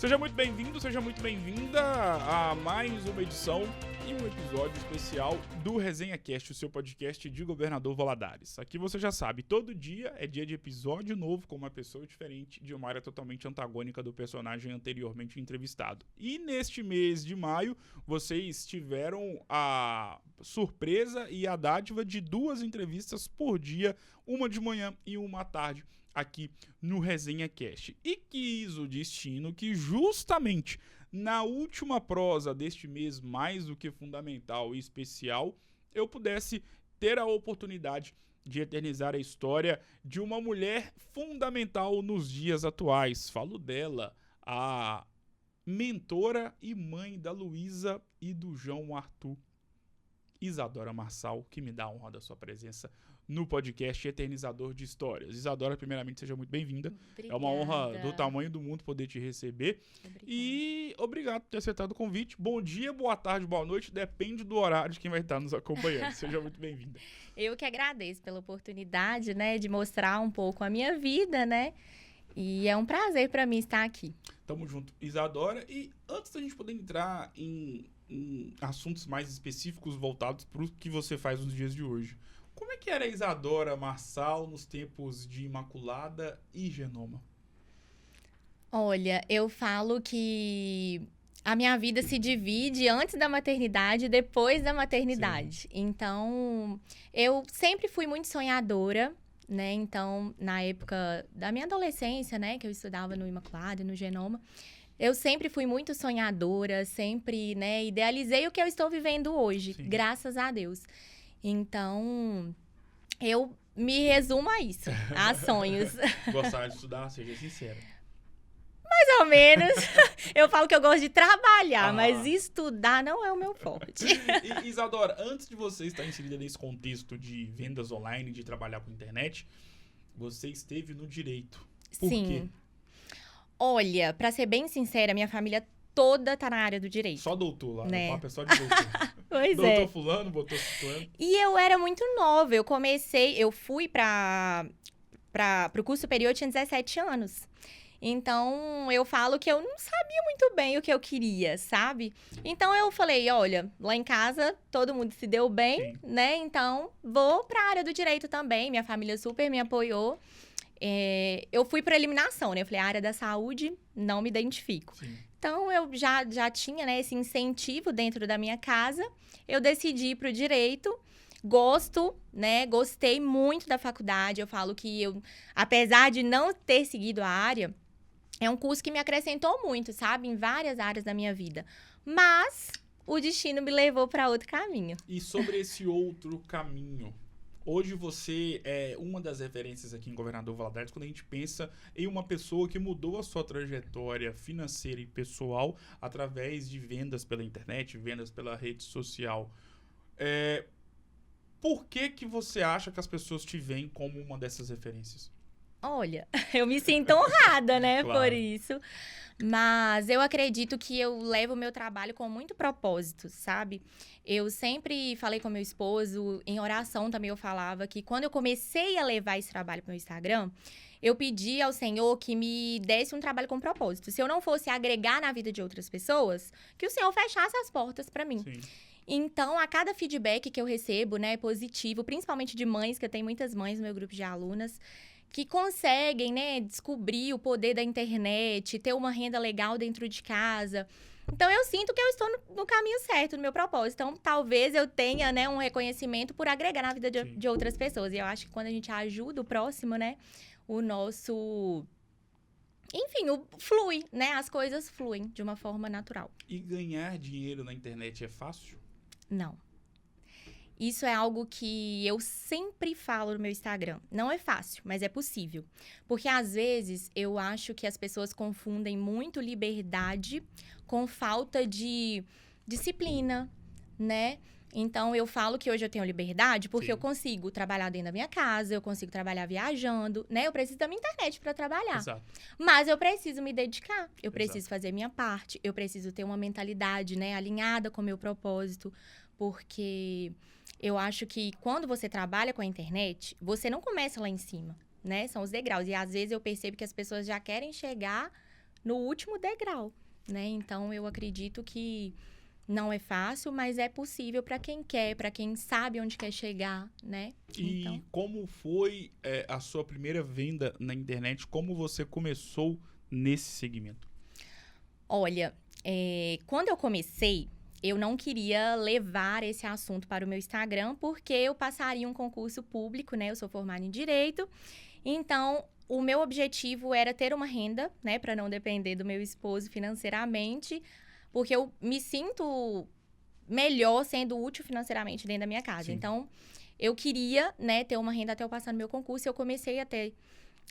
Seja muito bem-vindo, seja muito bem-vinda a mais uma edição e um episódio especial do Resenha Cast, o seu podcast de Governador Valadares. Aqui você já sabe, todo dia é dia de episódio novo com uma pessoa diferente de uma área totalmente antagônica do personagem anteriormente entrevistado. E neste mês de maio, vocês tiveram a surpresa e a dádiva de 2 entrevistas por dia, uma de manhã e uma à tarde, aqui no Resenha Cast. E quis o destino que justamente na última prosa deste mês mais do que fundamental e especial, eu pudesse ter a oportunidade de eternizar a história de uma mulher fundamental nos dias atuais. Falo dela, a mentora e mãe da Luísa e do João Arthur, Isadora Marçal, que me dá a honra da sua presença no podcast Eternizador de Histórias. Isadora, primeiramente, seja muito bem-vinda. Obrigada. É uma honra do tamanho do mundo poder te receber. Obrigada. E obrigado por ter aceitado o convite. Bom dia, boa tarde, boa noite. Depende do horário de quem vai estar nos acompanhando. Seja muito bem-vinda. Eu que agradeço pela oportunidade, né, de mostrar um pouco a minha vida, né? E é um prazer para mim estar aqui. Tamo junto, Isadora. E antes da gente poder entrar em assuntos mais específicos voltados para o que você faz nos dias de hoje, como é que era a Isadora Marçal nos tempos de Imaculada e Genoma? Olha, eu falo que a minha vida se divide antes da maternidade e depois da maternidade. Sim. Então, eu sempre fui muito sonhadora, né? Então, na época da minha adolescência, né, que eu estudava no Imaculada e no Genoma, eu sempre fui muito sonhadora, sempre, né, idealizei o que eu estou vivendo hoje, Sim. graças a Deus. Então, eu me resumo a isso, a sonhos. Gostava de estudar, seja sincera. Mais ou menos. Eu falo que eu gosto de trabalhar, Ah. mas estudar não é o meu forte. E, Isadora, antes de você estar inserida nesse contexto de vendas online, de trabalhar com internet, você esteve no direito. Por Sim. quê? Olha, pra ser bem sincera, minha família toda tá na área do direito. Só doutor lá, Né? né? Só de doutor. Pois Doutor é. fulano, botou fulano. E eu era muito nova. Eu fui pro curso superior, eu tinha 17 anos. Então, eu falo que eu não sabia muito bem o que eu queria, sabe? Então, eu falei, olha, lá em casa todo mundo se deu bem, Sim. né? Então, vou pra área do direito também. Minha família super me apoiou. Eu fui pra eliminação, né? Eu falei, a área da saúde, não me identifico. Sim. Então, eu já tinha, né, esse incentivo dentro da minha casa. Eu decidi ir pro direito. Gosto, né? Gostei muito da faculdade. Eu falo que apesar de não ter seguido a área, é um curso que me acrescentou muito, sabe? Em várias áreas da minha vida. Mas o destino me levou para outro caminho. E sobre esse outro caminho, hoje você é uma das referências aqui em Governador Valadares quando a gente pensa em uma pessoa que mudou a sua trajetória financeira e pessoal através de vendas pela internet, vendas pela rede social. Por que você acha que as pessoas te veem como uma dessas referências? Olha, eu me sinto honrada, né, Claro. por isso. Mas eu acredito que eu levo o meu trabalho com muito propósito, sabe? Eu sempre falei com meu esposo, em oração também eu falava que quando eu comecei a levar esse trabalho pro meu Instagram, eu pedi ao Senhor que me desse um trabalho com propósito. Se eu não fosse agregar na vida de outras pessoas, que o Senhor fechasse as portas para mim. Sim. Então, a cada feedback que eu recebo, né, positivo, principalmente de mães, que eu tenho muitas mães no meu grupo de alunas, que conseguem, né, descobrir o poder da internet, ter uma renda legal dentro de casa. Então, eu sinto que eu estou no caminho certo, no meu propósito. Então, talvez eu tenha, né, um reconhecimento por agregar na vida Sim. de outras pessoas. E eu acho que quando a gente ajuda o próximo, né, o nosso... Enfim, flui, né? As coisas fluem de uma forma natural. E ganhar dinheiro na internet é fácil? Não. Isso é algo que eu sempre falo no meu Instagram. Não é fácil, mas é possível. Porque, às vezes, eu acho que as pessoas confundem muito liberdade com falta de disciplina, né? Então, eu falo que hoje eu tenho liberdade porque Sim. eu consigo trabalhar dentro da minha casa, eu consigo trabalhar viajando, né? Eu preciso da minha internet para trabalhar. Exato. Mas eu preciso me dedicar, eu Exato. preciso fazer minha parte, eu preciso ter uma mentalidade, né, alinhada com o meu propósito, porque eu acho que quando você trabalha com a internet, você não começa lá em cima, né? São os degraus. E às vezes eu percebo que as pessoas já querem chegar no último degrau, né? Então, eu acredito que não é fácil, mas é possível para quem quer, para quem sabe onde quer chegar, né? E Então, como foi a sua primeira venda na internet? Como você começou nesse segmento? olha, quando eu comecei, eu não queria levar esse assunto para o meu Instagram, porque eu passaria um concurso público, né? Eu sou formada em Direito. Então, o meu objetivo era ter uma renda, né? Para não depender do meu esposo financeiramente, porque eu me sinto melhor sendo útil financeiramente dentro da minha casa. Sim. Então, eu queria, né, ter uma renda até eu passar no meu concurso, e eu comecei a ter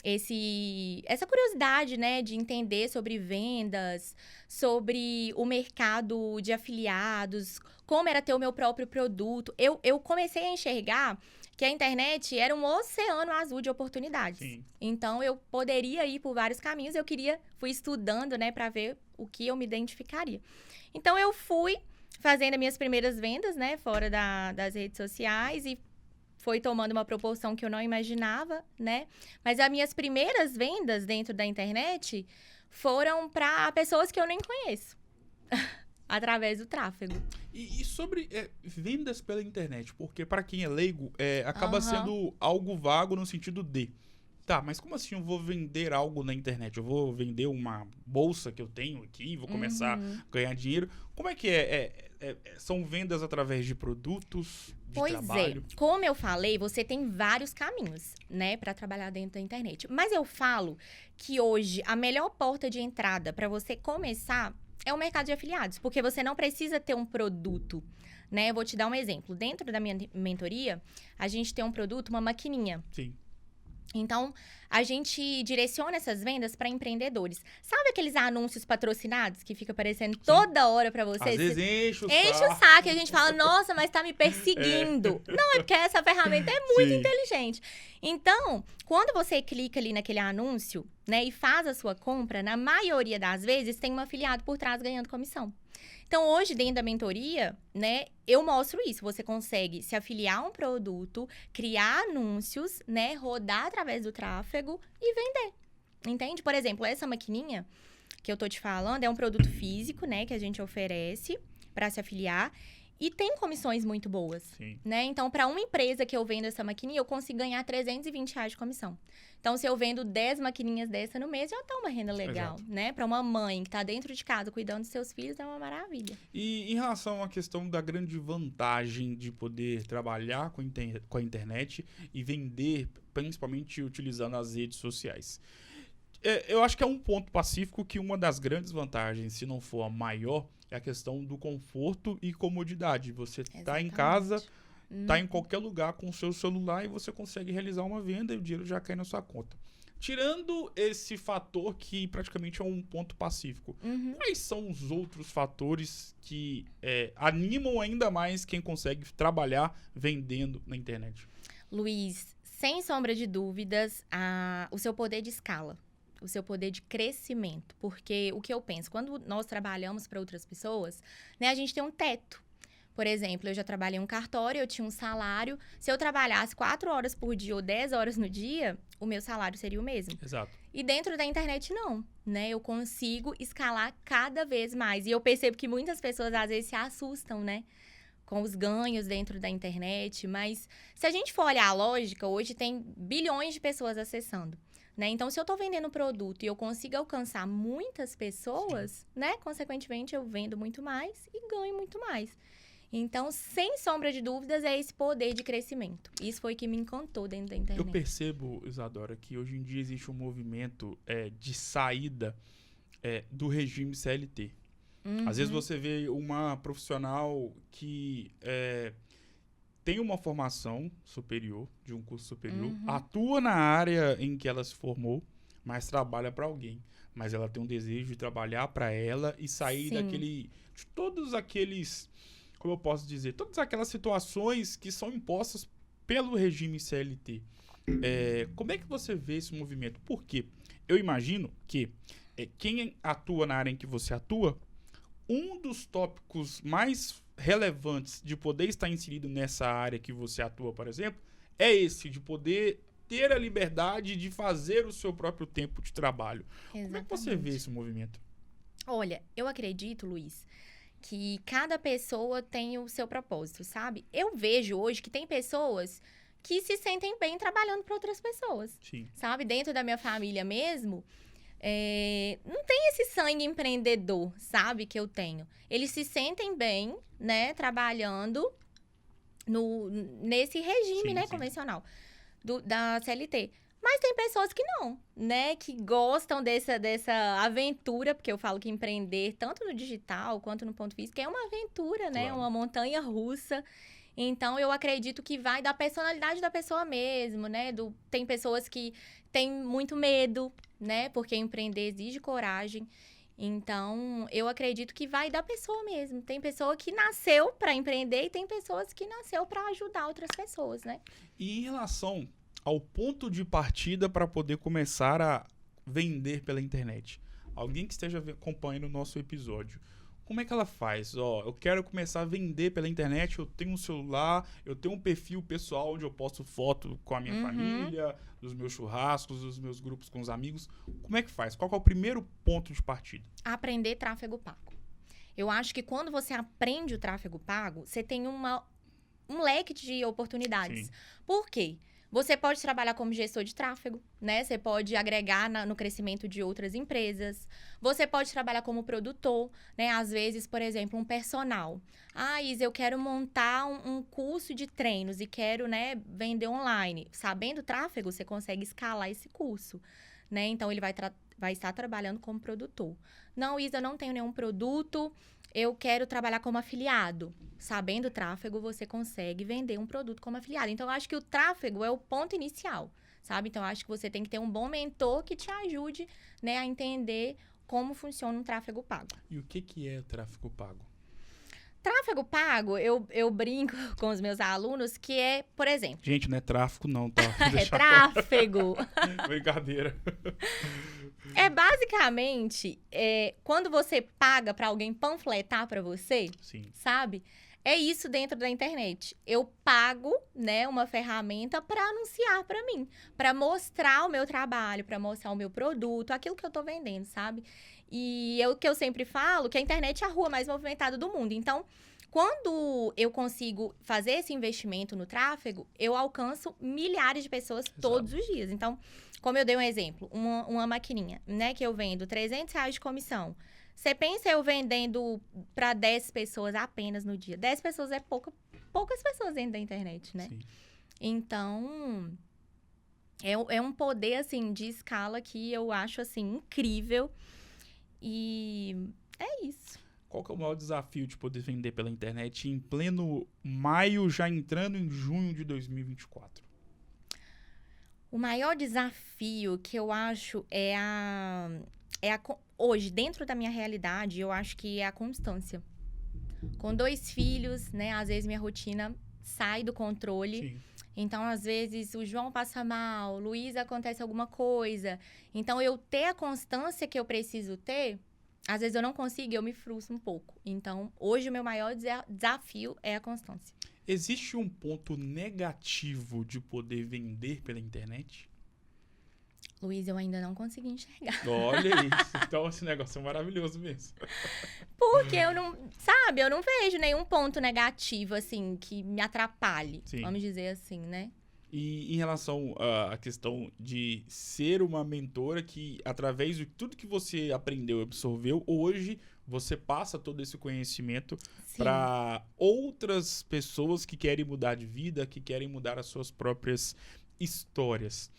essa curiosidade, né, de entender sobre vendas, sobre o mercado de afiliados, como era ter o meu próprio produto. Eu comecei a enxergar que a internet era um oceano azul de oportunidades. Sim. Então, eu poderia ir por vários caminhos. Fui estudando, né, para ver o que eu me identificaria. Então, eu fui fazendo as minhas primeiras vendas, né, fora das redes sociais, e foi tomando uma proporção que eu não imaginava, né? Mas as minhas primeiras vendas dentro da internet foram para pessoas que eu nem conheço, através do tráfego. E sobre vendas pela internet, porque para quem é leigo, acaba Aham. sendo algo vago no sentido de, tá, mas como assim eu vou vender algo na internet? Eu vou vender uma bolsa que eu tenho aqui, vou começar a ganhar dinheiro. Como é que são vendas através de produtos, de trabalho? Pois é, como eu falei, você tem vários caminhos, né, para trabalhar dentro da internet. Mas eu falo que hoje a melhor porta de entrada para você começar é o mercado de afiliados, porque você não precisa ter um produto, né? Eu vou te dar um exemplo. Dentro da minha mentoria, a gente tem um produto, uma maquininha. Sim. Então, a gente direciona essas vendas para empreendedores. Sabe aqueles anúncios patrocinados que fica aparecendo toda hora para você? Às vezes enche o Enche saco. o saco e a gente fala, nossa, mas tá me perseguindo. Não, é porque essa ferramenta é muito Sim. inteligente. Então, quando você clica ali naquele anúncio, né, e faz a sua compra, na maioria das vezes tem um afiliado por trás ganhando comissão. Então, hoje, dentro da mentoria, né, eu mostro isso. Você consegue se afiliar a um produto, criar anúncios, né, rodar através do tráfego e vender. Entende? Por exemplo, essa maquininha que eu tô te falando é um produto físico, né, que a gente oferece para se afiliar. E tem comissões muito boas, Sim. né? Então, para uma empresa que eu vendo essa maquininha, eu consigo ganhar R$320 de comissão. Então, se eu vendo 10 maquininhas dessa no mês, já tá uma renda legal, Exato. né? Para uma mãe que tá dentro de casa cuidando dos seus filhos, é uma maravilha. E em relação à questão da grande vantagem de poder trabalhar com a internet e vender, principalmente utilizando as redes sociais. Eu acho que é um ponto pacífico que uma das grandes vantagens, se não for a maior, é a questão do conforto e comodidade. Você tá em casa, tá em qualquer lugar com o seu celular e você consegue realizar uma venda e o dinheiro já cai na sua conta. Tirando esse fator que praticamente é um ponto pacífico, quais são os outros fatores que animam ainda mais quem consegue trabalhar vendendo na internet? Luiz, sem sombra de dúvidas, o seu poder de escala. O seu poder de crescimento. Porque o que eu penso, quando nós trabalhamos para outras pessoas, né, a gente tem um teto. Por exemplo, eu já trabalhei em um cartório, eu tinha um salário. Se eu trabalhasse 4 horas por dia ou 10 horas no dia, o meu salário seria o mesmo. Exato. E dentro da internet, não, né? Eu consigo escalar cada vez mais. E eu percebo que muitas pessoas, às vezes, se assustam, né? Com os ganhos dentro da internet. Mas, se a gente for olhar a lógica, hoje tem bilhões de pessoas acessando. Né? Então, se eu tô vendendo um produto e eu consigo alcançar muitas pessoas, né? Consequentemente, eu vendo muito mais e ganho muito mais. Então, sem sombra de dúvidas, é esse poder de crescimento. Isso foi o que me encantou dentro da internet. Eu percebo, Isadora, que hoje em dia existe um movimento de saída do regime CLT. Às vezes você vê uma profissional que tem uma formação superior, de um curso superior, atua na área em que ela se formou, mas trabalha para alguém. Mas ela tem um desejo de trabalhar para ela e sair de todos aqueles, como eu posso dizer, todas aquelas situações que são impostas pelo regime CLT. Como é que você vê esse movimento? Porque eu imagino que quem atua na área em que você atua, um dos tópicos mais relevantes de poder estar inserido nessa área que você atua, por exemplo, é esse de poder ter a liberdade de fazer o seu próprio tempo de trabalho. Exatamente. Como é que você vê esse movimento? Olha, eu acredito, Luiz, que cada pessoa tem o seu propósito, sabe? Eu vejo hoje que tem pessoas que se sentem bem trabalhando para outras pessoas, Sim. sabe? Dentro da minha família mesmo, não tem esse sangue empreendedor, sabe? Que eu tenho. Eles se sentem bem, né? Trabalhando nesse regime, Sim, né? sim. Convencional da CLT. Mas tem pessoas que não, né? Que gostam dessa aventura, porque eu falo que empreender, tanto no digital quanto no ponto físico, é uma aventura, né? Claro. Uma montanha russa. Então, eu acredito que vai da personalidade da pessoa mesmo, né? Tem pessoas que têm muito medo, né? Porque empreender exige coragem. Então, eu acredito que vai da pessoa mesmo. Tem pessoa que nasceu para empreender e tem pessoas que nasceu para ajudar outras pessoas, né? E em relação ao ponto de partida para poder começar a vender pela internet, alguém que esteja acompanhando o nosso episódio, como é que ela faz? Ó, eu quero começar a vender pela internet, eu tenho um celular, eu tenho um perfil pessoal onde eu posto foto com a minha família, dos meus churrascos, dos meus grupos com os amigos. Como é que faz? Qual que é o primeiro ponto de partida? Aprender tráfego pago. Eu acho que quando você aprende o tráfego pago, você tem um leque de oportunidades. Sim. Por quê? Você pode trabalhar como gestor de tráfego, né? Você pode agregar no crescimento de outras empresas. Você pode trabalhar como produtor, né? Às vezes, por exemplo, um personal. Ah, Isa, eu quero montar um curso de treinos e quero, né, vender online. Sabendo tráfego, você consegue escalar esse curso, né? Então, ele vai estar trabalhando como produtor. Não, Isa, eu não tenho nenhum produto, eu quero trabalhar como afiliado. Sabendo tráfego, você consegue vender um produto como afiliado. Então, eu acho que o tráfego é o ponto inicial, sabe? Então, eu acho que você tem que ter um bom mentor que te ajude, né, a entender como funciona um tráfego pago. E o que é tráfego pago? Tráfego pago, eu brinco com os meus alunos que é, por exemplo... Gente, não é tráfico não, tá? É tráfego. Brincadeira. É basicamente, quando você paga para alguém panfletar para você, Sim. sabe? É isso dentro da internet. Eu pago, né, uma ferramenta para anunciar para mim, para mostrar o meu trabalho, para mostrar o meu produto, aquilo que eu tô vendendo, sabe? E o que eu sempre falo, que a internet é a rua mais movimentada do mundo. Então, quando eu consigo fazer esse investimento no tráfego, eu alcanço milhares de pessoas todos os dias. Então, como eu dei um exemplo, uma maquininha, né, que eu vendo R$300 de comissão. Você pensa eu vendendo para 10 pessoas apenas no dia. 10 pessoas é poucas pessoas dentro da internet, né? Sim. Então, é um poder, assim, de escala que eu acho, assim, incrível. E é isso. Qual que é o maior desafio de poder vender pela internet em pleno maio, já entrando em junho de 2024? O maior desafio que eu acho hoje, dentro da minha realidade, eu acho que é a constância. Com 2 filhos, né? Às vezes minha rotina sai do controle. Sim. Então, às vezes, o João passa mal, Luísa acontece alguma coisa. Então, eu ter a constância que eu preciso ter, às vezes eu não consigo e eu me frustro um pouco. Então, hoje o meu maior desafio é a constância. Existe um ponto negativo de poder vender pela internet? Luiz, eu ainda não consegui enxergar. Olha isso. Então, esse negócio é maravilhoso mesmo. Porque eu não vejo nenhum ponto negativo, assim, que me atrapalhe. Sim. Vamos dizer assim, né? E em relação à questão de ser uma mentora que, através de tudo que você aprendeu e absorveu, hoje você passa todo esse conhecimento para outras pessoas que querem mudar de vida, que querem mudar as suas próprias histórias.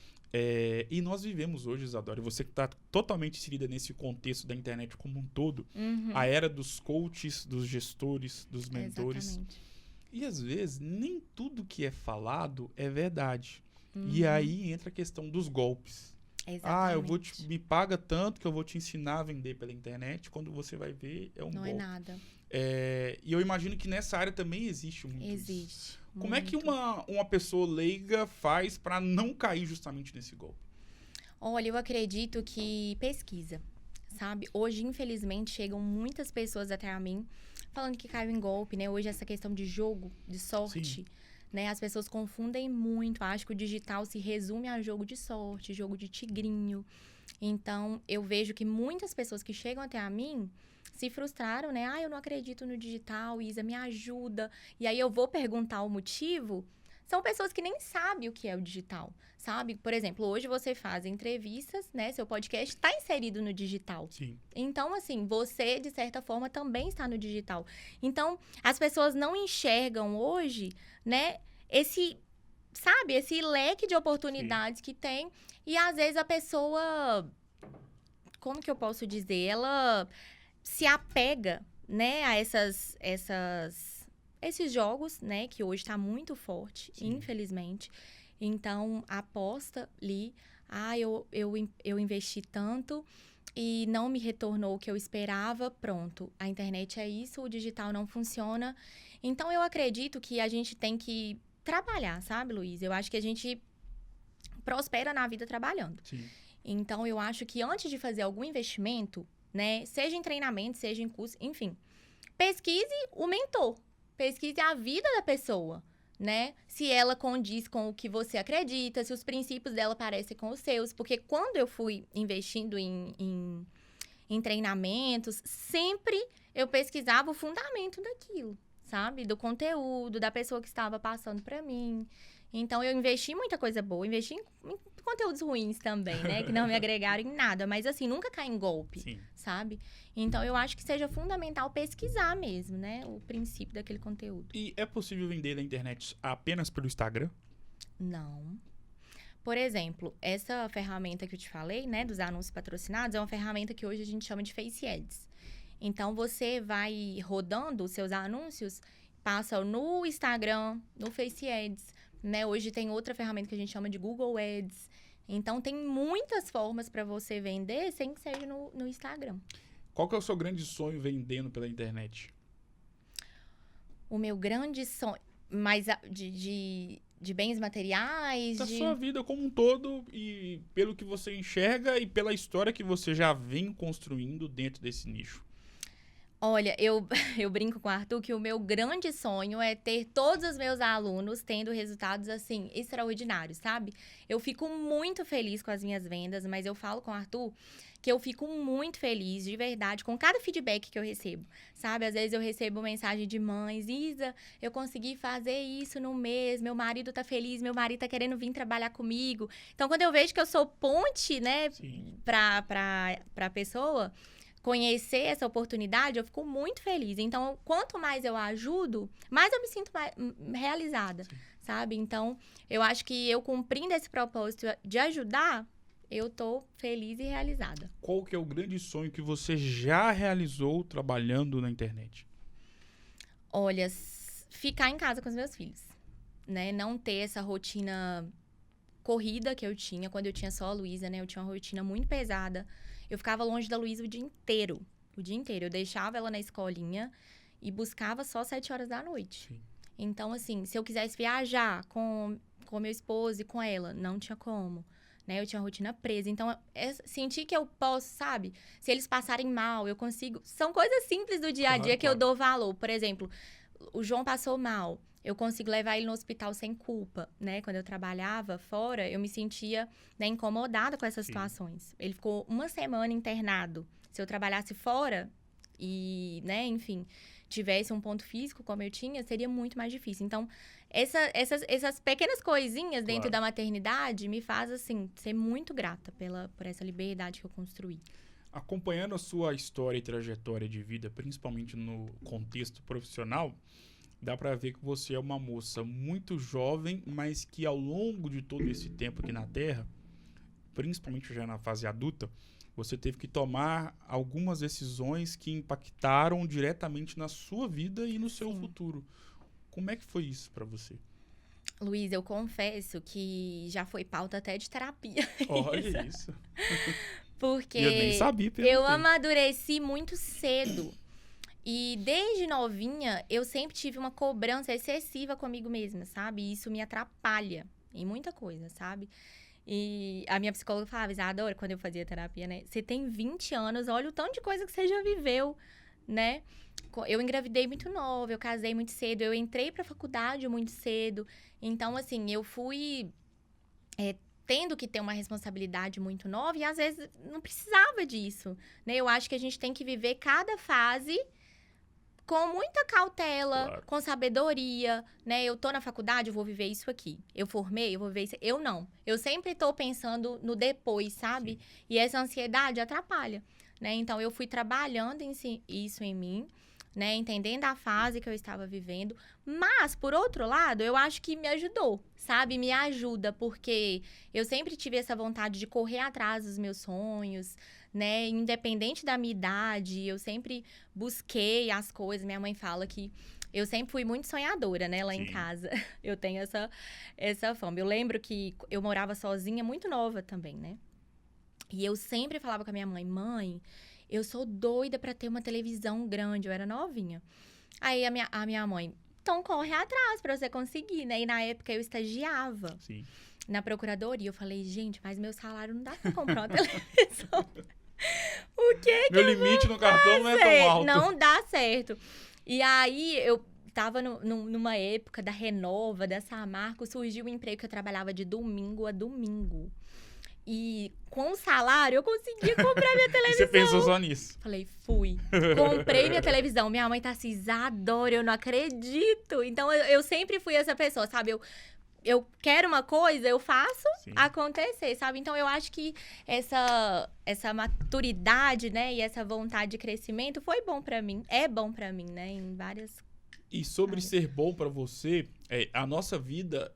E nós vivemos hoje, Isadora, você que está totalmente inserida nesse contexto da internet como um todo, a era dos coaches, dos gestores, dos mentores. Exatamente. E às vezes nem tudo que é falado é verdade. E aí entra a questão dos golpes. Exatamente. Me paga tanto que eu vou te ensinar a vender pela internet. Quando você vai ver, é um golpe. Não é nada. E eu imagino que nessa área também existe muito isso. Existe. Como é que uma pessoa leiga faz para não cair justamente nesse golpe? Olha, eu acredito que pesquisa, sabe? Hoje, infelizmente, chegam muitas pessoas até a mim falando que caiu em golpe, né? Hoje, essa questão de jogo, de sorte, Sim. né? As pessoas confundem muito. Acho que o digital se resume a jogo de sorte, jogo de tigrinho. Então, eu vejo que muitas pessoas que chegam até a mim se frustraram, né? Eu não acredito no digital, Isa, me ajuda. E aí eu vou perguntar o motivo. São pessoas que nem sabem o que é o digital, sabe? Por exemplo, hoje você faz entrevistas, né? Seu podcast está inserido no digital. Sim. Então, assim, você, de certa forma, também está no digital. Então, as pessoas não enxergam hoje, né? Esse leque de oportunidades que tem. E, às vezes, a pessoa... Como que eu posso dizer? Ela se apega, né? A esses jogos, né? Que hoje está muito forte, infelizmente. Então, aposta ali. Eu investi tanto e não me retornou o que eu esperava. Pronto, a internet é isso, o digital não funciona. Então, eu acredito que a gente tem que trabalhar, sabe, Luiz? Eu acho que a gente prospera na vida trabalhando. Sim. Então, eu acho que antes de fazer algum investimento, né? Seja em treinamento, seja em curso, enfim. Pesquise o mentor. Pesquise a vida da pessoa, né? Se ela condiz com o que você acredita, se os princípios dela parecem com os seus. Porque quando eu fui investindo em treinamentos, sempre eu pesquisava o fundamento daquilo, sabe? Do conteúdo, da pessoa que estava passando para mim. Então, eu investi em muita coisa boa. Investi em conteúdos ruins também, né? Que não me agregaram em nada. Mas, assim, nunca cai em golpe, sabe? Então, eu acho que seja fundamental pesquisar mesmo, né? O princípio daquele conteúdo. E é possível vender na internet apenas pelo Instagram? Não. Por exemplo, essa ferramenta que eu te falei, né? Dos anúncios patrocinados, é uma ferramenta que hoje a gente chama de Face Ads. Então, você vai rodando os seus anúncios, passa no Instagram, no Face Ads, né? Hoje tem outra ferramenta que a gente chama de Google Ads. Então, tem muitas formas para você vender sem que seja no Instagram. Qual que é o seu grande sonho vendendo pela internet? O meu grande sonho, mais de bens materiais? Da sua vida como um todo e pelo que você enxerga e pela história que você já vem construindo dentro desse nicho. Olha, eu brinco com o Arthur que o meu grande sonho é ter todos os meus alunos tendo resultados, assim, extraordinários, sabe? Eu fico muito feliz com as minhas vendas, mas eu falo com o Arthur que eu fico muito feliz, de verdade, com cada feedback que eu recebo, sabe? Às vezes eu recebo mensagem de mães, Isa, eu consegui fazer isso no mês, meu marido tá feliz, meu marido tá querendo vir trabalhar comigo. Então, quando eu vejo que eu sou ponte, né, pra pessoa conhecer essa oportunidade, eu fico muito feliz. Então, quanto mais eu ajudo, mais eu me sinto realizada, sabe? Então, eu acho que eu cumprindo esse propósito de ajudar, eu tô feliz e realizada. Qual que é o grande sonho que você já realizou trabalhando na internet? Olha, ficar em casa com os meus filhos, né? Não ter essa rotina corrida que eu tinha quando eu tinha só a Luísa, né? Eu tinha uma rotina muito pesada. Eu ficava longe da Luísa o dia inteiro. O dia inteiro. Eu deixava ela na escolinha e buscava só 7 horas da noite. Sim. Então, assim, se eu quisesse viajar com meu esposo e com ela, não tinha como. Né? Eu tinha a rotina presa. Então, sentir que eu posso, sabe? Se eles passarem mal, eu consigo... São coisas simples do dia a dia que eu dou valor. Por exemplo, o João passou mal. Eu consigo levar ele no hospital sem culpa, né? Quando eu trabalhava fora, eu me sentia, né, incomodada com essas situações. Ele ficou 1 semana internado. Se eu trabalhasse fora e, né, enfim, tivesse um ponto físico como eu tinha, seria muito mais difícil. Então, essas pequenas coisinhas dentro da maternidade me faz, assim, ser muito grata por essa liberdade que eu construí. Acompanhando a sua história e trajetória de vida, principalmente no contexto profissional, dá pra ver que você é uma moça muito jovem, mas que ao longo de todo esse tempo aqui na Terra, principalmente já na fase adulta, você teve que tomar algumas decisões que impactaram diretamente na sua vida e no seu futuro. Como é que foi isso pra você? Luiz, eu confesso que já foi pauta até de terapia. Olha isso. Porque eu nem sabia. Eu amadureci muito cedo. E desde novinha, eu sempre tive uma cobrança excessiva comigo mesma, sabe? E isso me atrapalha em muita coisa, sabe? E a minha psicóloga falava, Isadora, quando eu fazia terapia, né? Você tem 20 anos, olha o tanto de coisa que você já viveu, né? Eu engravidei muito nova, eu casei muito cedo, eu entrei pra faculdade muito cedo. Então, assim, eu fui tendo que ter uma responsabilidade muito nova e às vezes não precisava disso, né? Eu acho que a gente tem que viver cada fase com muita cautela, Claro. com sabedoria, né? Eu tô na faculdade, eu vou viver isso aqui. Eu formei, eu vou viver isso. Eu não. Eu sempre tô pensando no depois, sabe? Sim. E essa ansiedade atrapalha, né? Então, eu fui trabalhando isso em mim, né? Entendendo a fase que eu estava vivendo. Mas, por outro lado, eu acho que me ajudou, sabe? Me ajuda, porque eu sempre tive essa vontade de correr atrás dos meus sonhos, né? Independente da minha idade, eu sempre busquei as coisas. Minha mãe fala que eu sempre fui muito sonhadora, né? Lá em Sim. casa. Eu tenho essa fama. Eu lembro que eu morava sozinha, muito nova também, né? E eu sempre falava com a minha mãe, mãe, eu sou doida pra ter uma televisão grande. Eu era novinha. Aí a minha mãe, então corre atrás pra você conseguir, né? E na época eu estagiava Sim. na procuradoria. Eu falei, gente, mas meu salário não dá pra comprar uma televisão. O que Meu limite no cartão não é tão alto. não dá certo. E aí, eu tava numa época da Renova, da Samarco, surgiu um emprego que eu trabalhava de domingo a domingo. E com o salário, eu conseguia comprar minha E televisão. você pensou só nisso? Falei, fui. Comprei minha televisão. Minha mãe tá assim, Isadora, eu não acredito. Então, eu sempre fui essa pessoa, sabe? Eu quero uma coisa, eu faço Sim. acontecer, sabe? Então, eu acho que essa maturidade, né? E essa vontade de crescimento foi bom pra mim. É bom pra mim, né? Em várias... E sobre ser bom pra você, a nossa vida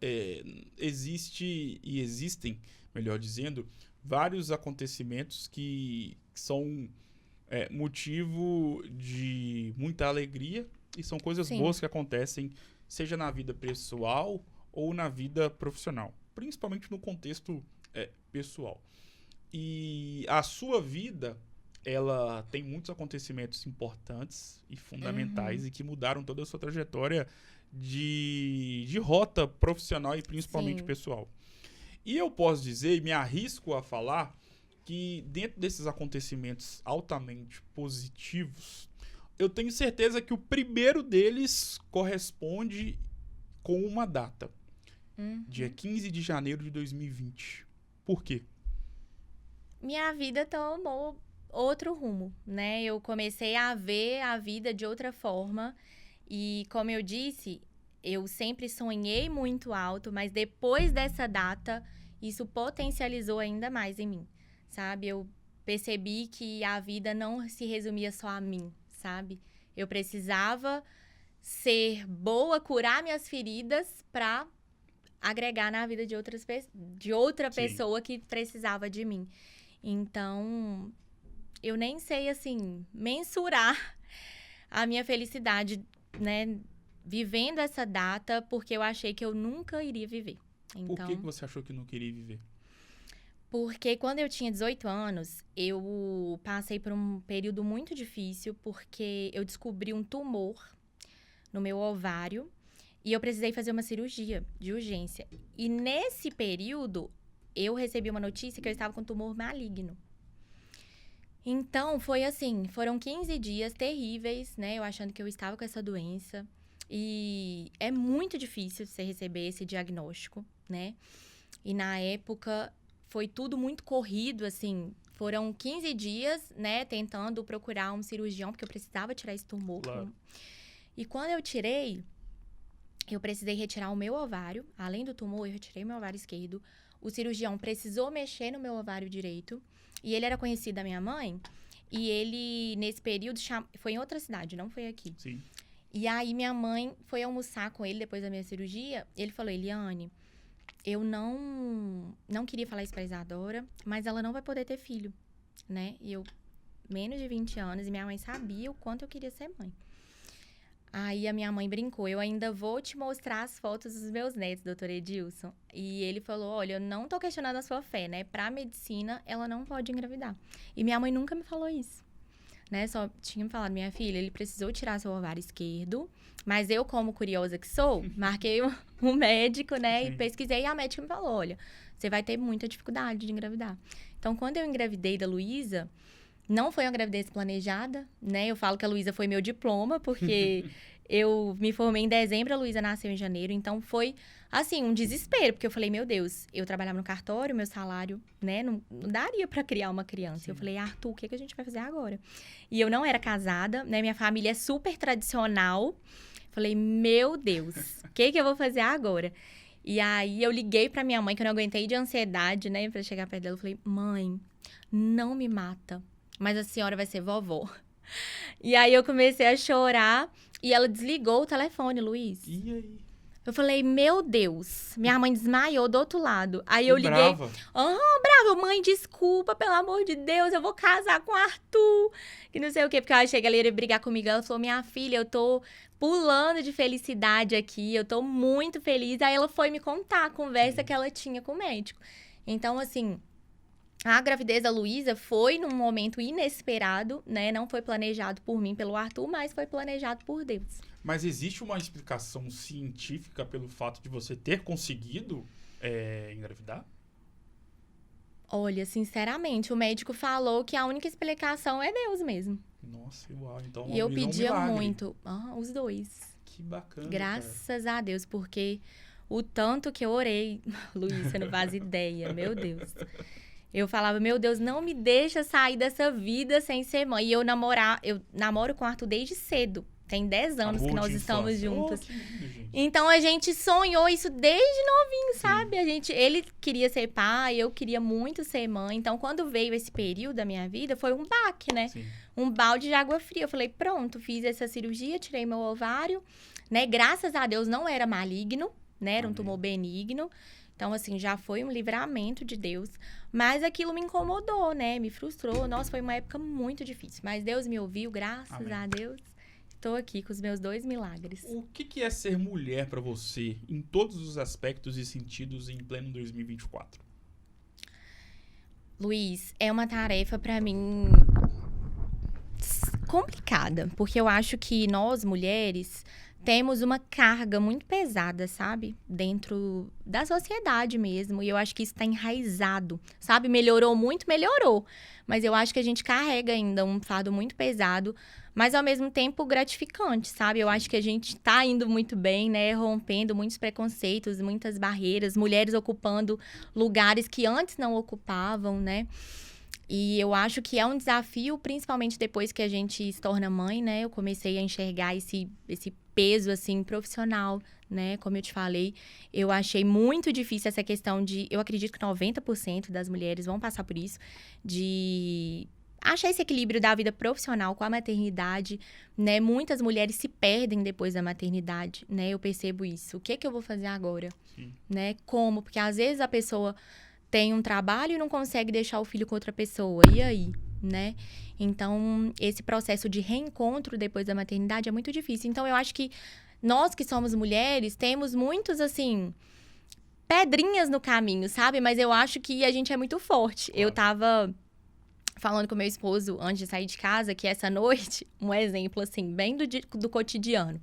existem, melhor dizendo, vários acontecimentos que são motivo de muita alegria e são coisas Sim. boas que acontecem, seja na vida pessoal ou na vida profissional, principalmente no contexto pessoal. E a sua vida, ela tem muitos acontecimentos importantes e fundamentais e que mudaram toda a sua trajetória de rota profissional e principalmente Sim. pessoal. E eu posso dizer, e me arrisco a falar, que dentro desses acontecimentos altamente positivos, eu tenho certeza que o primeiro deles corresponde com uma data. Dia 15 de janeiro de 2020. Por quê? Minha vida tomou outro rumo, né? Eu comecei a ver a vida de outra forma. E, como eu disse, eu sempre sonhei muito alto, mas depois dessa data, isso potencializou ainda mais em mim, sabe? Eu percebi que a vida não se resumia só a mim, sabe? Eu precisava ser boa, curar minhas feridas pra agregar na vida de outra Sim. pessoa que precisava de mim. Então, eu nem sei, assim, mensurar a minha felicidade, né? Vivendo essa data, porque eu achei que eu nunca iria viver. Então, Por que você achou que não queria viver? porque quando eu tinha 18 anos, eu passei por um período muito difícil, porque eu descobri um tumor no meu ovário e eu precisei fazer uma cirurgia de urgência. E nesse período, eu recebi uma notícia que eu estava com um tumor maligno. Então, foi assim, foram 15 dias terríveis, né? Eu achando que eu estava com essa doença. E é muito difícil você receber esse diagnóstico, né? E na época, foi tudo muito corrido, assim. Foram 15 dias, né, tentando procurar um cirurgião, porque eu precisava tirar esse tumor. Claro. E quando eu tirei, eu precisei retirar o meu ovário. Além do tumor, eu retirei meu ovário esquerdo. O cirurgião precisou mexer no meu ovário direito. E ele era conhecido da minha mãe. E ele, nesse período, foi em outra cidade, não foi aqui. Sim. E aí, minha mãe foi almoçar com ele depois da minha cirurgia. Ele falou, Eliane, eu não queria falar isso pra Isadora, mas ela não vai poder ter filho, né? E eu, menos de 20 anos, e minha mãe sabia o quanto eu queria ser mãe. Aí a minha mãe brincou, eu ainda vou te mostrar as fotos dos meus netos, doutor Edilson. E ele falou, olha, eu não tô questionando a sua fé, né? Pra medicina, ela não pode engravidar. E minha mãe nunca me falou isso, né? Só tinha me falado, minha filha, ele precisou tirar seu ovário esquerdo. Mas eu, como curiosa que sou, marquei um médico, né? Sim. E pesquisei, e a médica me falou, olha, você vai ter muita dificuldade de engravidar. Então, quando eu engravidei da Luísa, Não foi uma gravidez planejada, né? Eu falo que a Luísa foi meu diploma, porque eu me formei em dezembro, a Luísa nasceu em janeiro. Então, foi, assim, um desespero. Porque eu falei, meu Deus, eu trabalhava no cartório, meu salário, né? Não daria pra criar uma criança. Sim. Eu falei, Arthur, o que a gente vai fazer agora? E eu não era casada, né? Minha família é super tradicional. Falei, meu Deus, o que eu vou fazer agora? E aí, eu liguei pra minha mãe, que eu não aguentei de ansiedade, né? Pra chegar perto dela, eu falei, mãe, não me mata, mas a senhora vai ser vovó. E aí, eu comecei a chorar e ela desligou o telefone, Luiz. E aí? Eu falei, meu Deus, minha mãe desmaiou do outro lado. Aí eu liguei, Brava. brava, mãe, desculpa, pelo amor de Deus, eu vou casar com o Arthur. Que não sei o quê, porque eu achei que ela ia brigar comigo. Ela falou, minha filha, eu tô pulando de felicidade aqui, eu tô muito feliz. Aí ela foi me contar a conversa que ela tinha com o médico. Então, assim, a gravidez da Luísa foi num momento inesperado, né? Não foi planejado por mim, pelo Arthur, mas foi planejado por Deus. Mas existe uma explicação científica pelo fato de você ter conseguido engravidar? Olha, sinceramente, o médico falou que a única explicação é Deus mesmo. Nossa, uau. Então, E eu Luísa é um pedia milagre. muito. Os dois. Que bacana, Graças a Deus, porque o tanto que eu orei, Luiz, você não faz ideia, meu Deus. Eu falava, meu Deus, não me deixa sair dessa vida sem ser mãe. E eu namoro com o Arthur desde cedo. Tem 10 anos que nós estamos juntos. Oh, que lindo, gente. Então, a gente sonhou isso desde novinho, sabe? Ele queria ser pai, eu queria muito ser mãe. Então, quando veio esse período da minha vida, foi um baque, né? Sim. Um balde de água fria. Eu falei, pronto, fiz essa cirurgia, tirei meu ovário, né? Graças a Deus não era maligno, né? Era um tumor benigno. Então, assim, já foi um livramento de Deus. Mas aquilo me incomodou, né? Me frustrou. Nossa, foi uma época muito difícil. Mas Deus me ouviu, graças Amém. a Deus. Estou aqui com os meus 2 milagres. O que é ser mulher pra você, em todos os aspectos e sentidos, em pleno 2024? Luiz, é uma tarefa pra mim complicada, porque eu acho que nós, mulheres, temos uma carga muito pesada, sabe? Dentro da sociedade mesmo. E eu acho que isso tá enraizado, sabe? Melhorou muito, melhorou. Mas eu acho que a gente carrega ainda um fardo muito pesado, mas ao mesmo tempo gratificante, sabe? Eu acho que a gente tá indo muito bem, né? Rompendo muitos preconceitos, muitas barreiras, mulheres ocupando lugares que antes não ocupavam, né? E eu acho que é um desafio, principalmente depois que a gente se torna mãe, né? Eu comecei a enxergar esse peso, assim, profissional, né? Como eu te falei, eu achei muito difícil essa questão de... Eu acredito que 90% das mulheres vão passar por isso, de achar esse equilíbrio da vida profissional com a maternidade, né? Muitas mulheres se perdem depois da maternidade, né? Eu percebo isso. O que eu vou fazer agora? Sim. Né? Como? Porque às vezes a pessoa tem um trabalho e não consegue deixar o filho com outra pessoa. E aí? Né? Então, esse processo de reencontro depois da maternidade é muito difícil. Então, eu acho que nós que somos mulheres temos muitos, assim, pedrinhas no caminho, sabe? Mas eu acho que a gente é muito forte. Claro. Eu tava falando com meu esposo antes de sair de casa que essa noite, um exemplo, assim, bem do cotidiano,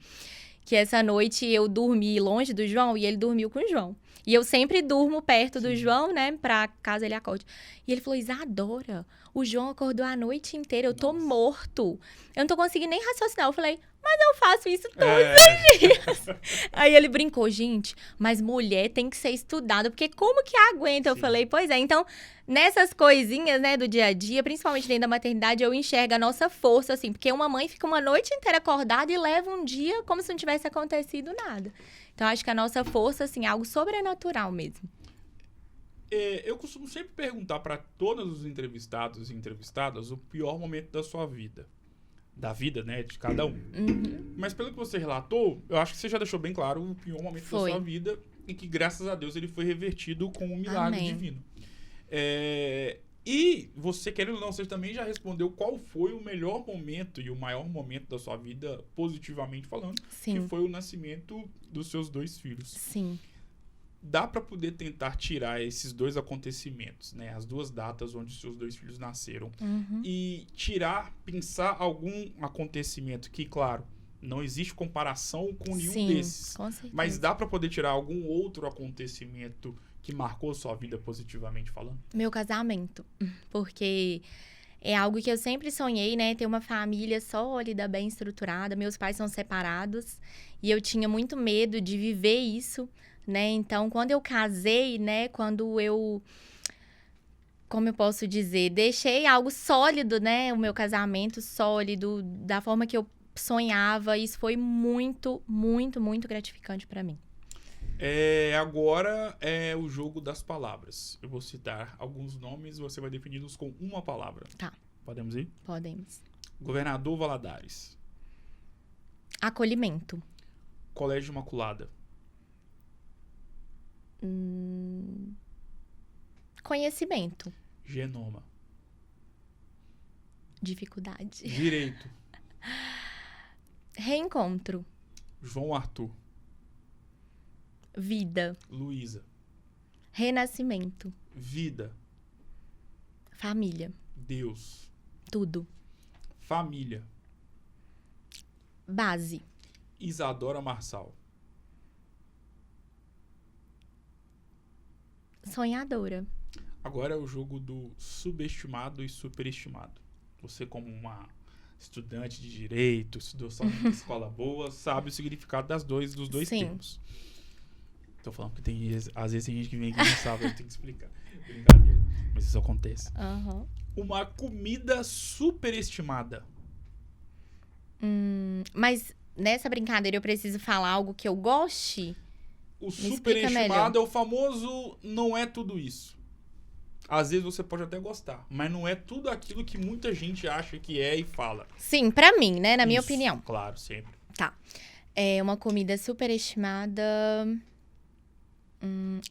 que essa noite eu dormi longe do João e ele dormiu com o João. E eu sempre durmo perto do João, né? Pra caso ele acorde. E ele falou, Isadora, o João acordou a noite inteira, eu tô morto. Eu não tô conseguindo nem raciocinar. Eu falei, mas eu faço isso todos os dias. Aí ele brincou, gente, mas mulher tem que ser estudada, porque como que aguenta? Eu falei, pois é. Então, nessas coisinhas, né, do dia a dia, principalmente dentro da maternidade, eu enxergo a nossa força, assim. Porque uma mãe fica uma noite inteira acordada e leva um dia como se não tivesse acontecido nada. Então, acho que a nossa força, assim, é algo sobrenatural mesmo. Eu costumo sempre perguntar para todos os entrevistados e entrevistadas o pior momento da sua vida. Da vida, né? De cada um. Uhum. Mas pelo que você relatou, eu acho que você já deixou bem claro o pior momento da sua vida e que, graças a Deus, ele foi revertido com um milagre divino. E você, querendo ou não, você também já respondeu qual foi o melhor momento e o maior momento da sua vida, positivamente falando, Sim. que foi o nascimento dos seus 2 filhos. Sim. Dá para poder tentar tirar esses 2 acontecimentos, né? As 2 datas onde seus 2 filhos nasceram. Uhum. E pensar algum acontecimento que, claro, não existe comparação com nenhum desses. Com certeza. Mas dá para poder tirar algum outro acontecimento que marcou sua vida positivamente falando? Meu casamento. Porque É algo que eu sempre sonhei, né? Ter uma família sólida, bem estruturada. Meus pais são separados e eu tinha muito medo de viver isso, né? Então, quando eu casei, né? Como eu posso dizer? Deixei algo sólido, né? O meu casamento sólido, da forma que eu sonhava. Isso foi muito, muito, muito gratificante pra mim. Agora é o jogo das palavras. Eu vou citar alguns nomes e você vai defini-los com uma palavra. Tá. Podemos ir? Podemos. Governador Valadares. Acolhimento. Colégio Imaculada. Conhecimento. Genoma. Dificuldade. Direito. Reencontro. João Arthur. Vida. Luísa. Renascimento. Vida. Família. Deus. Tudo. Família. Base. Isadora Marçal. Sonhadora. Agora é o jogo do subestimado e superestimado. Você, como uma estudante de direito, estudou só numa escola boa, sabe o significado dos dois Sim. termos. Tô falando que às vezes tem gente que vem aqui e não sabe, eu tenho que explicar. Brincadeira, mas isso acontece. Uhum. Uma comida superestimada. Mas nessa brincadeira eu preciso falar algo que eu goste? O explica superestimado é o famoso não é tudo isso. Às vezes você pode até gostar, mas não é tudo aquilo que muita gente acha que é e fala. Sim, pra mim, né? Na minha Isso, opinião. Claro, sempre. Tá. É uma comida superestimada.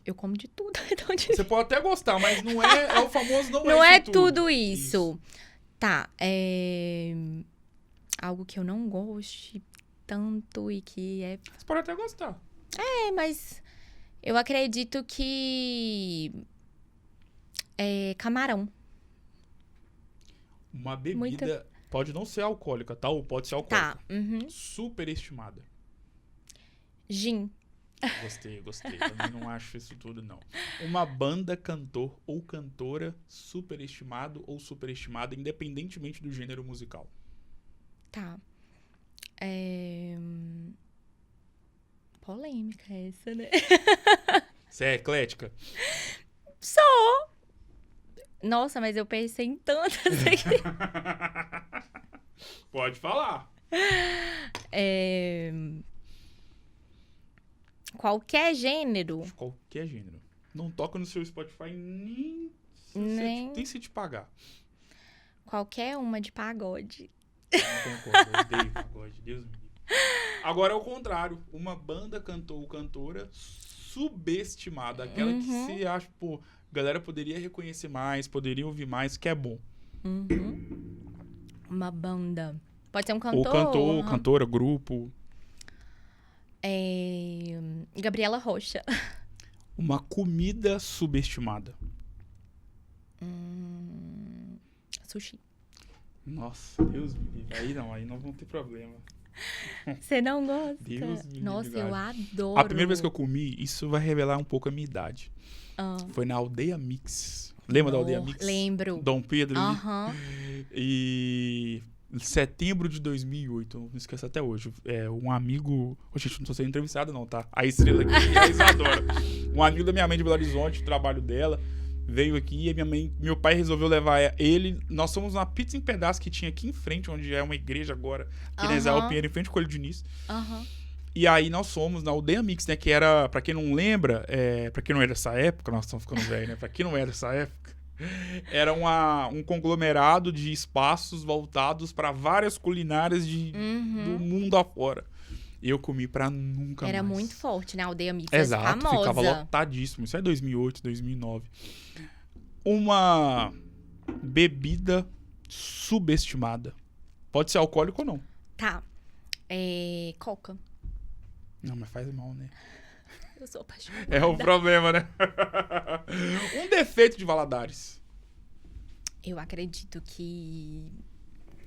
Eu como de tudo. Então, Você pode até gostar, mas não é o famoso não não é é isso tudo isso. Tá. Algo que eu não goste tanto e que é. Você pode até gostar. Mas eu acredito que. Camarão. Uma bebida pode não ser alcoólica, tá? Ou pode ser alcoólica. Tá. Uhum. Superestimada. Gin. Gostei. Também não acho isso tudo, não. Uma banda, cantor ou cantora superestimado ou superestimada, independentemente do gênero musical. Tá. Polêmica essa, né? Você é eclética? Sou! Nossa, mas eu pensei em tantas aqui. Pode falar. Qualquer gênero. Qualquer gênero. Não toca no seu Spotify nem se te pagar. Qualquer uma de pagode. Não concordo, eu odeio pagode, Deus me livre. Agora é o contrário. Uma banda, cantor ou cantora subestimada. Aquela que se acha, pô, a galera poderia reconhecer mais, poderia ouvir mais, que é bom. Uma banda. Pode ser um cantor. Ou cantor, cantora, grupo. Gabriela Rocha. Uma comida subestimada. Sushi. Nossa, Deus me livre. Aí não vão ter problema. Você não gosta? Deus me livre. Nossa, eu adoro. A primeira vez que eu comi, isso vai revelar um pouco a minha idade. Foi na Aldeia Mix. Lembra da Aldeia Mix? Lembro. Dom Pedro. Aham. E em setembro de 2008, não esqueço até hoje. Um amigo... Gente, não tô sendo entrevistado não, tá? A estrela aqui é a Isadora. Um amigo da minha mãe de Belo Horizonte, o trabalho dela, veio aqui e meu pai resolveu levar ele. Nós fomos numa pizza em pedaço que tinha aqui em frente, onde é uma igreja agora, aqui na Israel Pinheiro, em frente ao Coelho Diniz. E aí nós fomos na Aldeia Mix, né? Que era, pra quem não lembra, pra quem não era dessa época, nós estamos ficando velhos, né? Pra quem não era dessa época, era um conglomerado de espaços voltados para várias culinárias do mundo afora. E eu comi pra nunca mais. Era muito forte, né? A Aldeia Mix. Exato, famosa. ficava lotadíssimo. Isso é 2008, 2009. Uma bebida subestimada. Pode ser alcoólico ou não. Tá. Coca. Não, mas faz mal, né? Eu sou apaixonada. É o problema, né? Um defeito de Valadares. Eu acredito que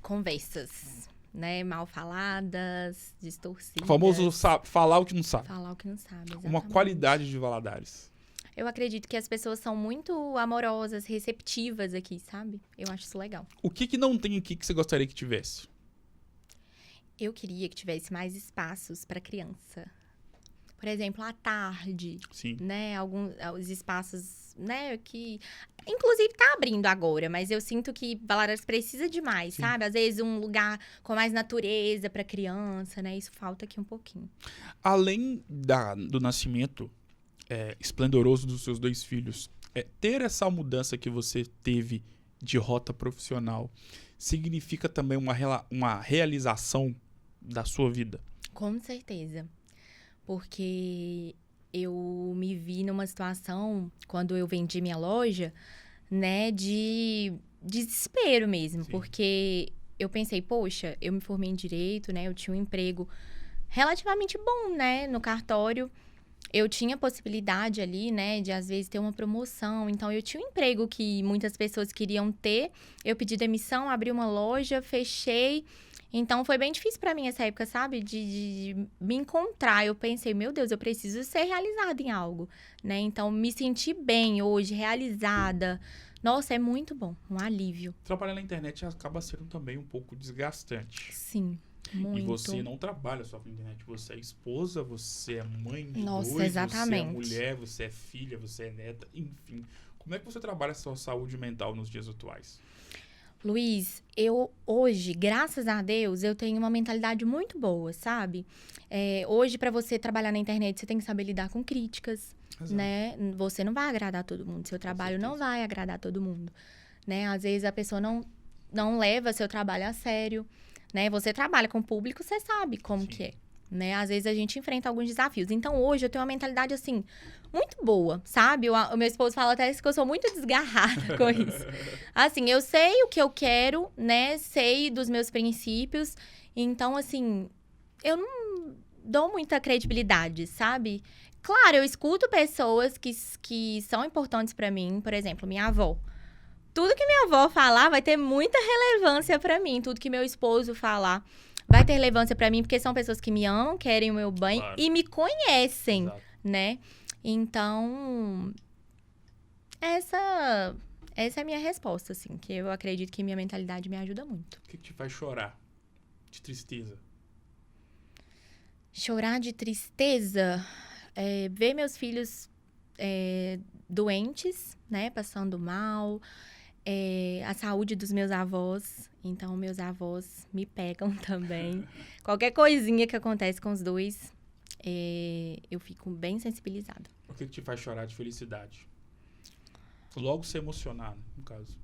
conversas, né? Mal faladas, distorcidas. O famoso falar o que não sabe. Falar o que não sabe, exatamente. Uma qualidade de Valadares. eu acredito que as pessoas são muito amorosas, receptivas aqui, sabe? Eu acho isso legal. O que não tem aqui que você gostaria que tivesse? Eu queria que tivesse mais espaços para criança. Por exemplo, à tarde, Sim. né? Os espaços, né? Que, inclusive, tá abrindo agora, mas eu sinto que Valadares precisa de mais, Sim. sabe? Às vezes um lugar com mais natureza para criança, né? Isso falta aqui um pouquinho. Além do nascimento esplendoroso dos seus 2 filhos, ter essa mudança que você teve de rota profissional significa também uma realização da sua vida? Com certeza. Porque eu me vi numa situação, quando eu vendi minha loja, né, de desespero mesmo. Sim. Porque eu pensei, poxa, eu me formei em Direito, né, eu tinha um emprego relativamente bom, né, no cartório. Eu tinha possibilidade ali, né, de às vezes ter uma promoção. Então, eu tinha um emprego que muitas pessoas queriam ter. Eu pedi demissão, abri uma loja, fechei. Então, foi bem difícil pra mim essa época, sabe? De me encontrar. Eu pensei, meu Deus, eu preciso ser realizada em algo, né? Então, me sentir bem hoje, realizada. Nossa, é muito bom. Um alívio. Trabalhar na internet acaba sendo também um pouco desgastante. Sim, muito. E você não trabalha só com internet. Você é esposa, você é mãe de Nossa, 2, exatamente. você é mulher, você é filha, você é neta, enfim. Como é que você trabalha a sua saúde mental nos dias atuais? Luiz, eu hoje, graças a Deus, eu tenho uma mentalidade muito boa, sabe? Hoje, para você trabalhar na internet, você tem que saber lidar com críticas, Exato. né? Você não vai agradar todo mundo, seu trabalho não vai agradar todo mundo, né? Às vezes a pessoa não leva seu trabalho a sério, né? Você trabalha com o público, você sabe como Sim. que é, né? Às vezes a gente enfrenta alguns desafios. Então, hoje, eu tenho uma mentalidade, assim, muito boa, sabe? O meu esposo fala até que eu sou muito desgarrada com isso. Assim, eu sei o que eu quero, né? Sei dos meus princípios. Então, assim, eu não dou muita credibilidade, sabe? Claro, eu escuto pessoas que são importantes pra mim. Por exemplo, minha avó. Tudo que minha avó falar vai ter muita relevância pra mim. Tudo que meu esposo falar vai ter relevância pra mim, porque são pessoas que me amam, querem o meu bem e me conhecem, Exato. né? Então, essa é a minha resposta, assim, que eu acredito que minha mentalidade me ajuda muito. O que te faz chorar de tristeza? Chorar de tristeza, ver meus filhos doentes, né, passando mal, a saúde dos meus avós. Então, meus avós me pegam também. Qualquer coisinha que acontece com os dois, eu fico bem sensibilizada. O que te faz chorar de felicidade? Logo se emocionar, no caso.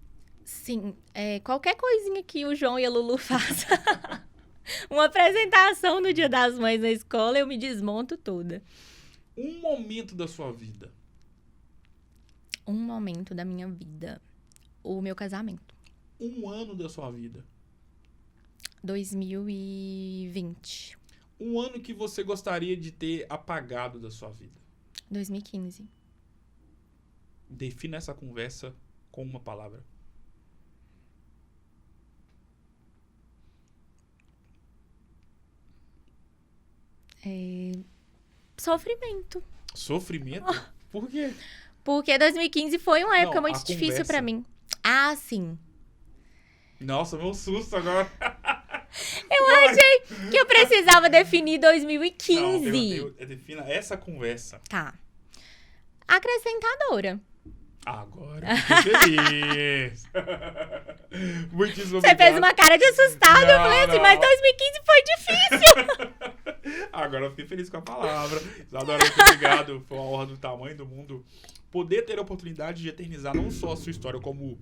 Sim, qualquer coisinha que o João e a Lulu façam. Uma apresentação no Dia das Mães na escola, eu me desmonto toda. Um momento da sua vida. Um momento da minha vida. O meu casamento. Um ano da sua vida. 2020. Um ano que você gostaria de ter apagado da sua vida. 2015. Defina essa conversa com uma palavra. Sofrimento. Sofrimento? Por quê? Porque 2015 foi uma época Não, muito a difícil conversa. pra mim. Ah, sim. Nossa, meu susto agora. Eu achei que eu precisava definir 2015. Não, defina essa conversa. Tá. Acrescentadora. Agora eu fiquei feliz. Muitíssimo Você fez obrigado. uma cara de assustado. Eu Não, falei assim, não. mas 2015 foi difícil. Agora eu fiquei feliz com a palavra. Isadora, muito obrigado. Foi uma honra do tamanho do mundo poder ter a oportunidade de eternizar não só a sua história como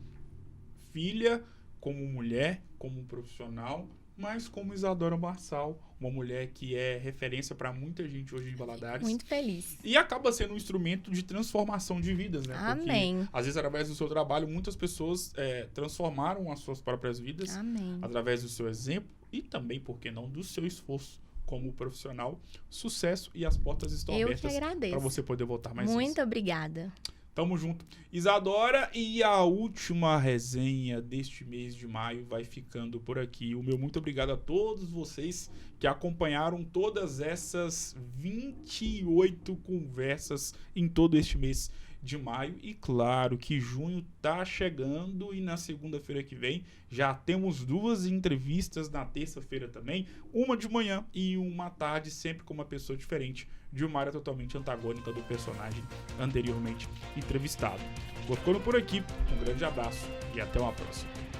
filha, como mulher, como profissional, mas como Isadora Marçal, uma mulher que é referência para muita gente hoje em Valadares. Muito feliz. E acaba sendo um instrumento de transformação de vidas, né? Amém. Porque, às vezes, através do seu trabalho, muitas pessoas transformaram as suas próprias vidas. Amém. Através do seu exemplo e também, por que não, do seu esforço como profissional. Sucesso e as portas estão Eu que abertas agradeço. para você poder voltar mais vezes. Muito obrigada. Tamo junto. Isadora, e a última resenha deste mês de maio vai ficando por aqui. O meu muito obrigado a todos vocês que acompanharam todas essas 28 conversas em todo este mês de maio. E claro que junho tá chegando e na segunda-feira que vem já temos 2 entrevistas na terça-feira também. Uma de manhã e uma à tarde, sempre com uma pessoa diferente, de uma área totalmente antagônica do personagem anteriormente entrevistado. Vou ficando por aqui, um grande abraço e até uma próxima.